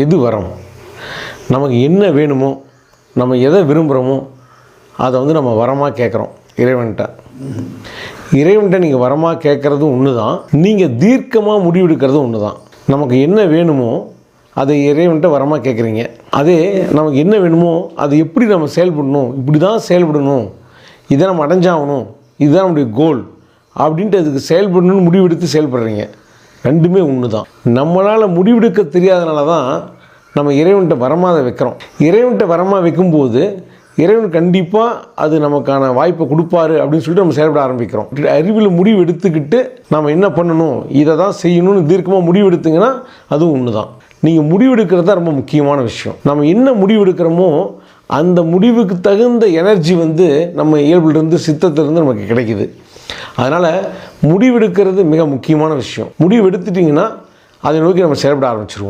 எது வரம்? நமக்கு என்ன வேணுமோ, நம்ம எதை விரும்புகிறோமோ அதை வந்து நம்ம வரமாக கேட்குறோம் இறைவன்கிட்ட. இறைவன்கிட்ட நீங்கள் வரமாக கேட்குறதும் ஒன்று தான், நீங்கள் தீர்க்கமாக முடிவெடுக்கிறதும் ஒன்று தான். நமக்கு என்ன வேணுமோ அதை இறைவன்கிட்ட வரமாக கேட்குறீங்க. அதே நமக்கு என்ன வேணுமோ அது எப்படி நம்ம செயல்படணும், இப்படி தான் செயல்படணும், இதை நம்ம அடைஞ்சாகணும், இதுதான் நம்முடைய கோல் அப்படின்ட்டு அதுக்கு செயல்படணும்னு முடிவெடுத்து செயல்படுறீங்க. ரெண்டுமே ஒன்று தான். நம்மளால் முடிவெடுக்க தெரியாதனால தான் நம்ம இறைவன்கிட்ட வரமாக அதை வைக்கிறோம். இறைவன்கிட்ட வரமாக வைக்கும்போது இறைவன் கண்டிப்பாக அது நமக்கான வாய்ப்பை கொடுப்பாரு அப்படின்னு சொல்லிட்டு நம்ம செயல்பட ஆரம்பிக்கிறோம். அறிவில் முடிவு எடுத்துக்கிட்டு நம்ம என்ன பண்ணணும், இதை தான் செய்யணும்னு தீர்க்கமாக முடிவு எடுத்தீங்கன்னா அதுவும் ஒன்று தான். நீங்கள் முடிவெடுக்கிறது தான் ரொம்ப முக்கியமான விஷயம். நம்ம என்ன முடிவெடுக்கிறோமோ அந்த முடிவுக்கு தகுந்த எனர்ஜி வந்து நம்ம இயல்புலேருந்து சித்தத்திலேருந்து நமக்கு கிடைக்குது. அதனால் முடிவெடுக்கிறது மிக முக்கியமான விஷயம். முடிவு எடுத்துட்டிங்கன்னா அதை நோக்கி நம்ம செயல்பட ஆரம்பிச்சிருவோம்.